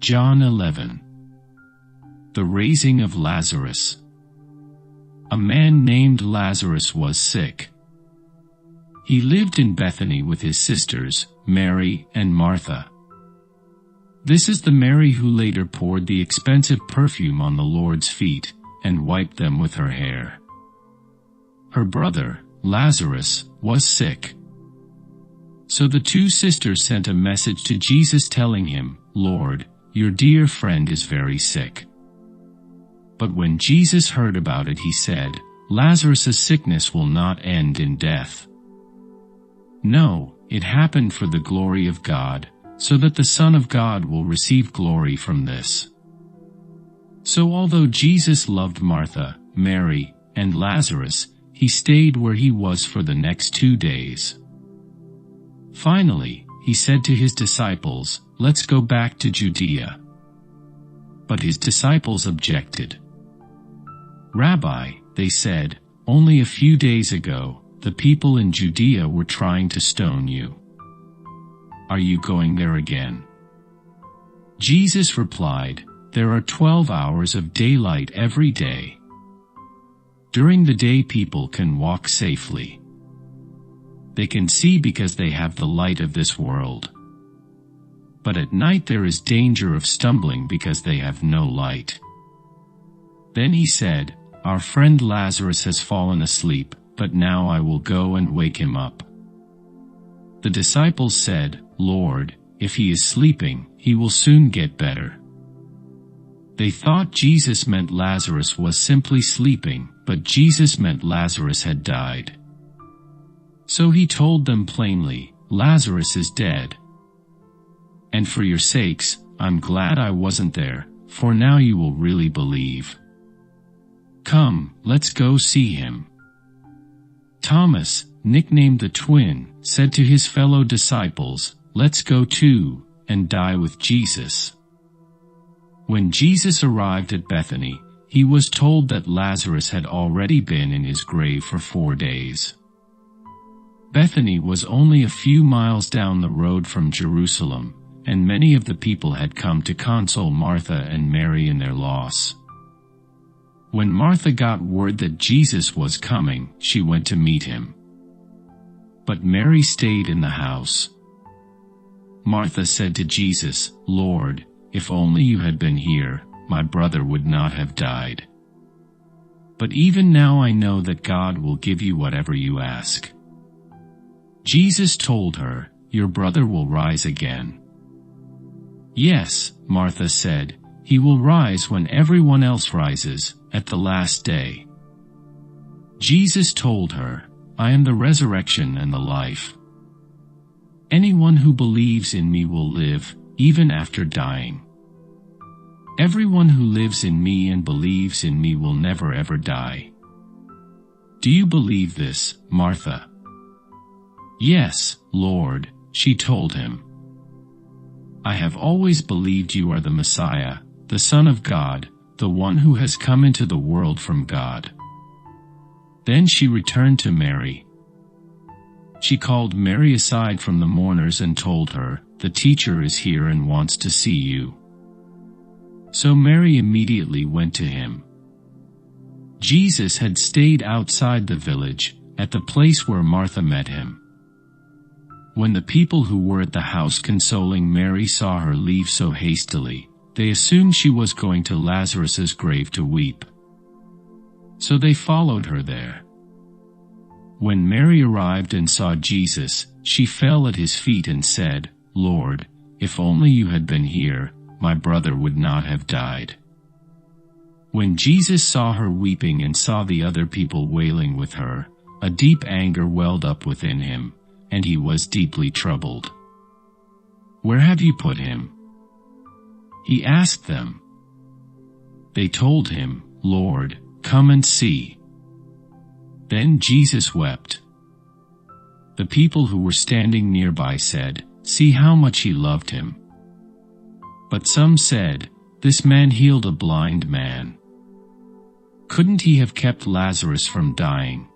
John 11. The Raising of Lazarus. A man named Lazarus was sick. He lived in Bethany with his sisters, Mary and Martha. This is the Mary who later poured the expensive perfume on the Lord's feet and wiped them with her hair. Her brother, Lazarus, was sick. So the two sisters sent a message to Jesus telling him, "Lord, your dear friend is very sick." But when Jesus heard about it, he said, "Lazarus' sickness will not end in death. No, it happened for the glory of God, so that the Son of God will receive glory from this." So although Jesus loved Martha, Mary, and Lazarus, he stayed where he was for the next 2 days. Finally, he said to his disciples, "Let's go back to Judea." But his disciples objected. "Rabbi," they said, "only a few days ago, the people in Judea were trying to stone you. Are you going there again?" Jesus replied, "There are 12 hours of daylight every day. During the day people can walk safely. They can see because they have the light of this world. But at night there is danger of stumbling because they have no light." Then he said, "Our friend Lazarus has fallen asleep, but now I will go and wake him up." The disciples said, "Lord, if he is sleeping, he will soon get better." They thought Jesus meant Lazarus was simply sleeping, but Jesus meant Lazarus had died. So he told them plainly, "Lazarus is dead. And for your sakes, I'm glad I wasn't there, for now you will really believe. Come, let's go see him." Thomas, nicknamed the twin, said to his fellow disciples, "Let's go too, and die with Jesus." When Jesus arrived at Bethany, he was told that Lazarus had already been in his grave for 4 days. Bethany was only a few miles down the road from Jerusalem, and many of the people had come to console Martha and Mary in their loss. When Martha got word that Jesus was coming, she went to meet him. But Mary stayed in the house. Martha said to Jesus, "Lord, if only you had been here, my brother would not have died. But even now I know that God will give you whatever you ask." Jesus told her, "Your brother will rise again." "Yes," Martha said, "he will rise when everyone else rises, at the last day." Jesus told her, "I am the resurrection and the life. Anyone who believes in me will live, even after dying. Everyone who lives in me and believes in me will never ever die." "Do you believe this, Martha?" "Yes, Lord," she told him. "I have always believed you are the Messiah, the Son of God, the one who has come into the world from God." Then she returned to Mary. She called Mary aside from the mourners and told her, "The teacher is here and wants to see you." So Mary immediately went to him. Jesus had stayed outside the village, at the place where Martha met him. When the people who were at the house consoling Mary saw her leave so hastily, they assumed she was going to Lazarus' grave to weep. So they followed her there. When Mary arrived and saw Jesus, she fell at his feet and said, "Lord, if only you had been here, my brother would not have died." When Jesus saw her weeping and saw the other people wailing with her, a deep anger welled up within him, and he was deeply troubled. "Where have you put him?" he asked them. They told him, "Lord, come and see." Then Jesus wept. The people who were standing nearby said, "See how much he loved him." But some said, "This man healed a blind man. Couldn't he have kept Lazarus from dying?"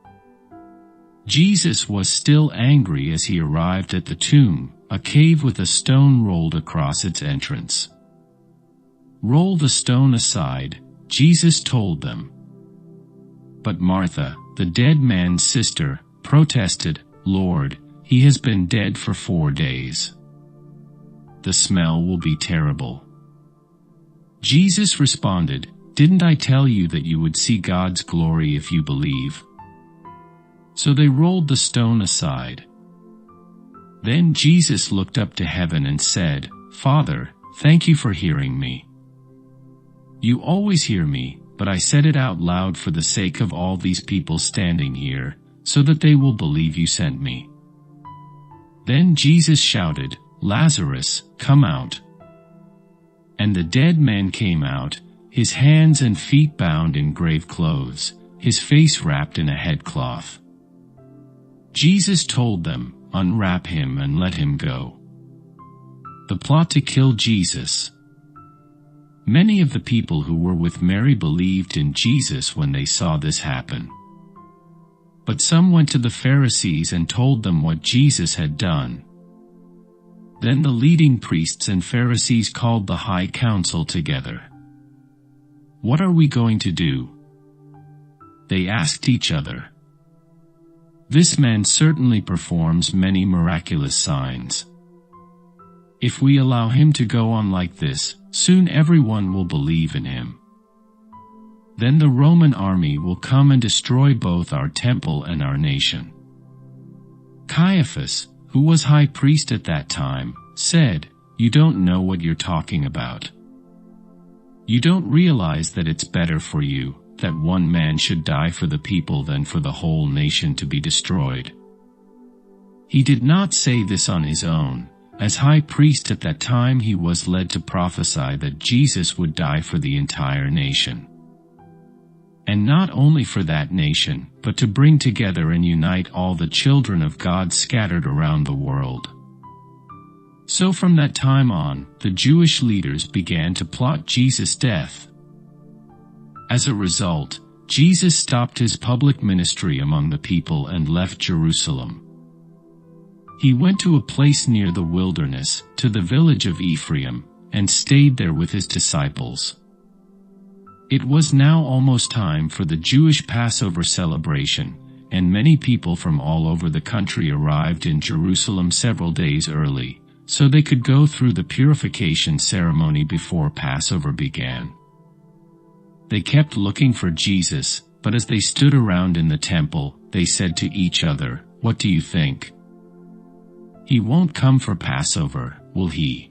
Jesus was still angry as he arrived at the tomb, a cave with a stone rolled across its entrance. "Roll the stone aside," Jesus told them. But Martha, the dead man's sister, protested, "Lord, he has been dead for 4 days. The smell will be terrible." Jesus responded, "Didn't I tell you that you would see God's glory if you believe?" So they rolled the stone aside. Then Jesus looked up to heaven and said, "Father, thank you for hearing me. You always hear me, but I said it out loud for the sake of all these people standing here, so that they will believe you sent me." Then Jesus shouted, "Lazarus, come out." And the dead man came out, his hands and feet bound in grave clothes, his face wrapped in a headcloth. Jesus told them, "Unwrap him and let him go." The plot to kill Jesus. Many of the people who were with Mary believed in Jesus when they saw this happen. But some went to the Pharisees and told them what Jesus had done. Then the leading priests and Pharisees called the high council together. "What are we going to do?" they asked each other. "This man certainly performs many miraculous signs. If we allow him to go on like this, soon everyone will believe in him. Then the Roman army will come and destroy both our temple and our nation." Caiaphas, who was high priest at that time, said, "You don't know what you're talking about. You don't realize that it's better for you that one man should die for the people than for the whole nation to be destroyed." He did not say this on his own. As high priest at that time, he was led to prophesy that Jesus would die for the entire nation. And not only for that nation, but to bring together and unite all the children of God scattered around the world. So from that time on, the Jewish leaders began to plot Jesus' death. As a result, Jesus stopped his public ministry among the people and left Jerusalem. He went to a place near the wilderness, to the village of Ephraim, and stayed there with his disciples. It was now almost time for the Jewish Passover celebration, and many people from all over the country arrived in Jerusalem several days early, so they could go through the purification ceremony before Passover began. They kept looking for Jesus, but as they stood around in the temple, they said to each other, "What do you think? He won't come for Passover, will he?"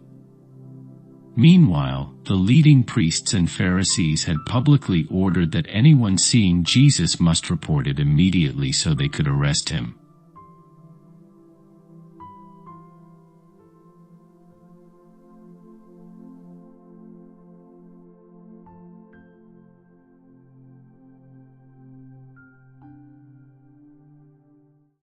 Meanwhile, the leading priests and Pharisees had publicly ordered that anyone seeing Jesus must report it immediately so they could arrest him.